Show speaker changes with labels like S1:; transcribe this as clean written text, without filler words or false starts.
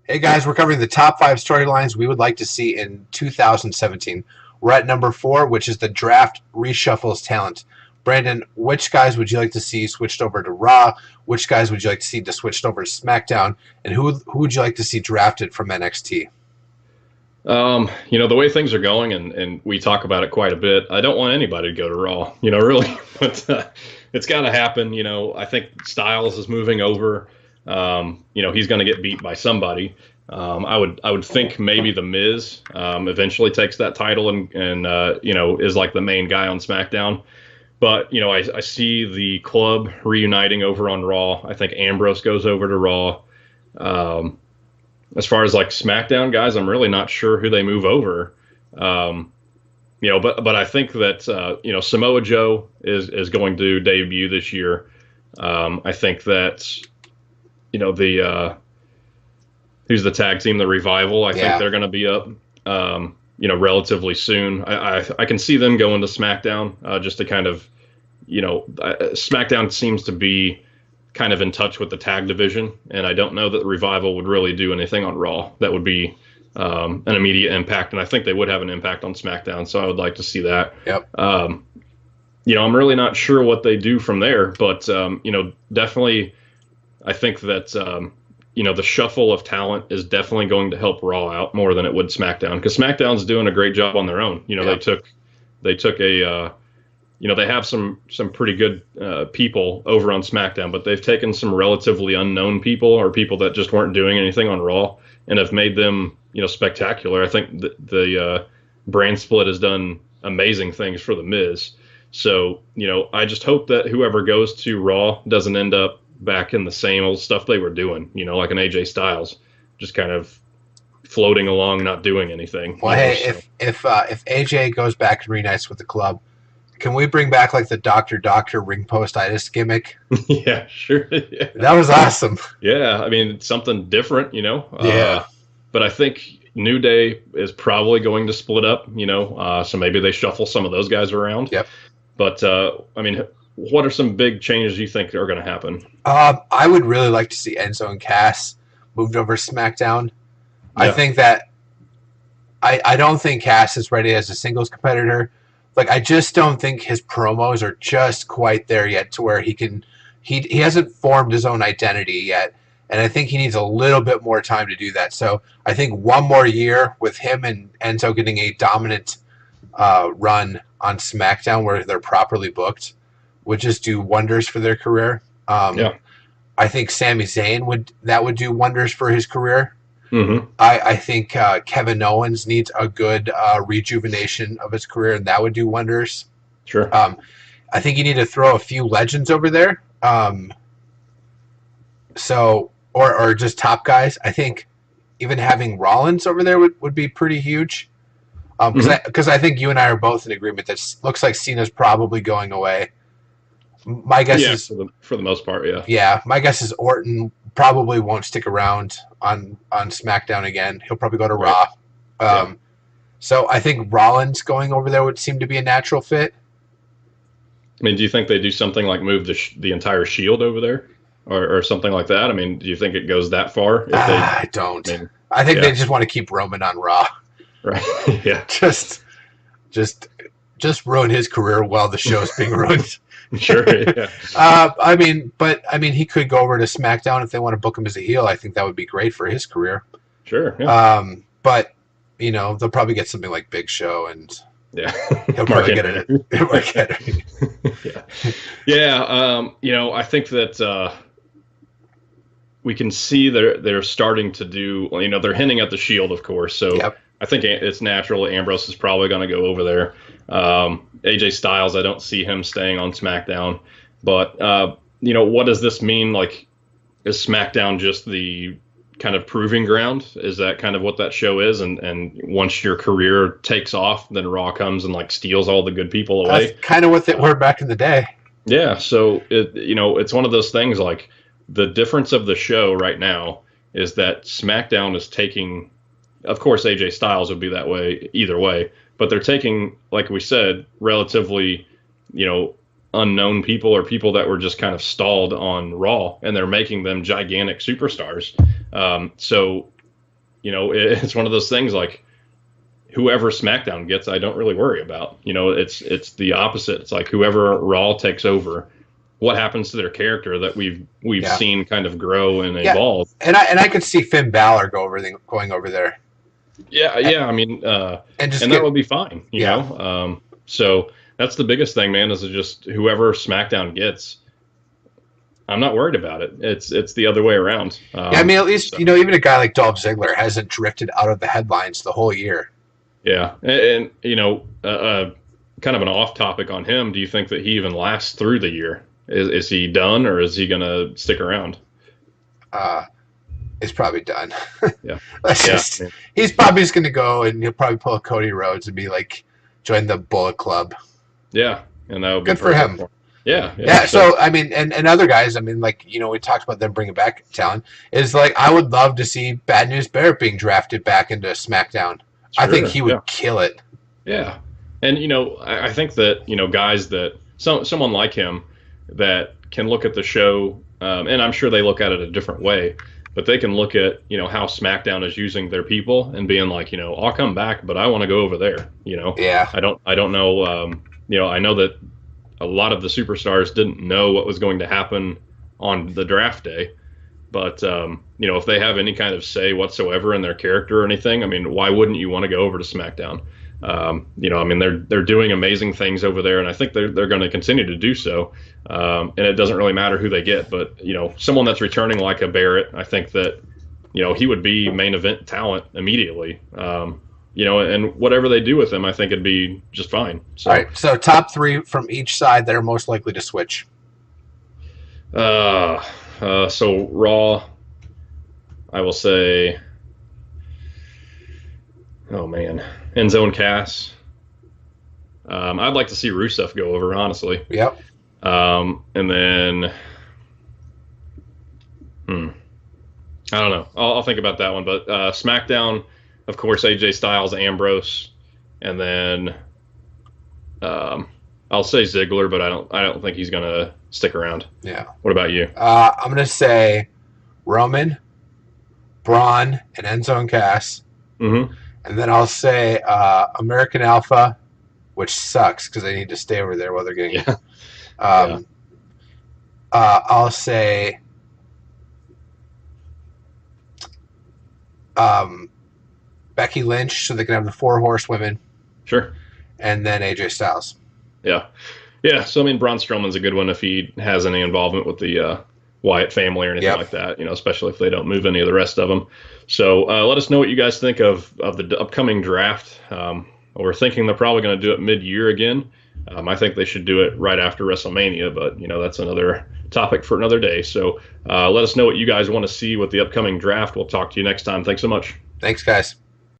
S1: Hey guys, we're covering the top 5 storylines we would like to see in 2017. We're at number 4, which is the draft reshuffles talent. Brandon, which guys would you like to see switched over to Raw? Which guys would you like to see switched over to SmackDown? And who would you like to see drafted from NXT?
S2: The way things are going, and we talk about it quite a bit, I don't want anybody to go to Raw, really, but it's got to happen. I think Styles is moving over. He's going to get beat by somebody. I would think maybe The Miz eventually takes that title and is like the main guy on SmackDown. But, I see the club reuniting over on Raw. I think Ambrose goes over to Raw. As far as like SmackDown guys, I'm really not sure who they move over. But I think that Samoa Joe is going to debut this year. I think that the who's the tag team, the Revival. I think they're going to be up relatively soon. I can see them going to SmackDown just to kind of SmackDown seems to be kind of in touch with the tag division, and I don't know that the Revival would really do anything on Raw that would be an immediate impact, and I think they would have an impact on SmackDown, so I would like to see that.
S1: Yep.
S2: I'm really not sure what they do from there, but definitely I think that the shuffle of talent is definitely going to help Raw out more than it would SmackDown, because SmackDown's doing a great job on their own. They took a they have some pretty good people over on SmackDown, but they've taken some relatively unknown people or people that just weren't doing anything on Raw and have made them, spectacular. I think the brand split has done amazing things for The Miz. So, I just hope that whoever goes to Raw doesn't end up back in the same old stuff they were doing, like an AJ Styles, just kind of floating along, not doing anything.
S1: Well, hey, if AJ goes back and reunites with the club, can we bring back like the Doctor ring post-itis gimmick?
S2: Yeah, sure. Yeah.
S1: That was awesome.
S2: Yeah, I mean, something different,
S1: Yeah.
S2: But I think New Day is probably going to split up, so maybe they shuffle some of those guys around.
S1: Yep.
S2: But, what are some big changes you think are going to happen?
S1: I would really like to see Enzo and Cass moved over to SmackDown. Yeah. I think that I don't think Cass is ready as a singles competitor. Like, I just don't think his promos are just quite there yet to where he hasn't formed his own identity yet. And I think he needs a little bit more time to do that. So I think one more year with him and Enzo getting a dominant run on SmackDown where they're properly booked would just do wonders for their career. I think Sami Zayn would do wonders for his career.
S2: Mm-hmm.
S1: I think Kevin Owens needs a good rejuvenation of his career, and that would do wonders.
S2: Sure.
S1: I think you need to throw a few legends over there. Or just top guys. I think even having Rollins over there would be pretty huge. Because I think you and I are both in agreement that looks like Cena's probably going away. My guess is
S2: for the most part, yeah.
S1: Yeah, my guess is Orton probably won't stick around on SmackDown again. He'll probably go to Raw. So I think Rollins going over there would seem to be a natural fit.
S2: I mean, do you think they do something like move the entire Shield over there, or something like that? I mean, do you think it goes that far?
S1: I don't. I think they just want to keep Roman on Raw.
S2: Right. Yeah.
S1: Just ruin his career while the show's being ruined.
S2: Sure. Yeah.
S1: He could go over to SmackDown if they want to book him as a heel. I think that would be great for his career.
S2: Sure. Yeah.
S1: But they'll probably get something like Big Show, and he'll probably get it.
S2: Mark Henry. Yeah. I think that we can see they're starting to do. They're hinting at the Shield, of course. So. Yep. I think it's natural. Ambrose is probably going to go over there. AJ Styles, I don't see him staying on SmackDown. But, what does this mean? Like, is SmackDown just the kind of proving ground? Is that kind of what that show is? And once your career takes off, then Raw comes and, like, steals all the good people away?
S1: That's kind of what they were back in the day.
S2: Yeah, so, it's one of those things, like, the difference of the show right now is that SmackDown is taking... Of course, AJ Styles would be that way either way, but they're taking, like we said, relatively, unknown people or people that were just kind of stalled on Raw, and they're making them gigantic superstars. So it's one of those things like whoever SmackDown gets, I don't really worry about. It's the opposite. It's like whoever Raw takes over, what happens to their character that we've seen kind of grow and evolve.
S1: And I could see Finn Balor going over there.
S2: Yeah. I mean, and that would be fine. You know. So that's the biggest thing, man. Is just whoever SmackDown gets. I'm not worried about it. It's the other way around.
S1: I mean, at least even a guy like Dolph Ziggler hasn't drifted out of the headlines the whole year.
S2: Yeah, and kind of an off topic on him. Do you think that he even lasts through the year? Is he done, or is he going to stick around?
S1: He's probably done.
S2: Yeah,
S1: he's probably just going to go, and he'll probably pull a Cody Rhodes and be like, join the Bullet Club.
S2: Yeah, and that would be
S1: good for him. Yeah. So I mean, and other guys. I mean, like we talked about them bringing back talent. Is like I would love to see Bad News Barrett being drafted back into SmackDown. Sure, I think he would kill it.
S2: Yeah, and I think that guys that someone like him that can look at the show, and I'm sure they look at it a different way, but they can look at how SmackDown is using their people and being like, I'll come back, but I want to go over there.
S1: Yeah.
S2: I don't know. I know that a lot of the superstars didn't know what was going to happen on the draft day. But, if they have any kind of say whatsoever in their character or anything, I mean, why wouldn't you want to go over to SmackDown? I mean, they're doing amazing things over there, and I think they're going to continue to do so. And it doesn't really matter who they get. But, someone that's returning like a Barrett, I think that, he would be main event talent immediately. And whatever they do with him, I think it'd be just fine. So.
S1: All right, so top three from each side that are most likely to switch.
S2: So Raw, I will say, oh man, Enzo and Cass. I'd like to see Rusev go over, honestly.
S1: Yep.
S2: And then, I don't know. I'll think about that one. But SmackDown, of course, AJ Styles, Ambrose, and then I'll say Ziggler, but I don't think he's gonna stick around.
S1: Yeah.
S2: What about you?
S1: I'm gonna say Roman, Braun, and Enzo and Cass.
S2: Mm-hmm.
S1: And then I'll say American Alpha, which sucks because they need to stay over there while they're getting.
S2: Yeah.
S1: I'll say Becky Lynch, so they can have the 4 horsewomen.
S2: Sure.
S1: And then AJ Styles.
S2: Yeah. So I mean, Braun Strowman's a good one if he has any involvement with the Wyatt family or anything like that. Especially if they don't move any of the rest of them. So let us know what you guys think of the upcoming draft. We're thinking they're probably going to do it mid-year again. I think they should do it right after WrestleMania, but that's another topic for another day. So let us know what you guys want to see with the upcoming draft. We'll talk to you next time. Thanks so much.
S1: Thanks, guys.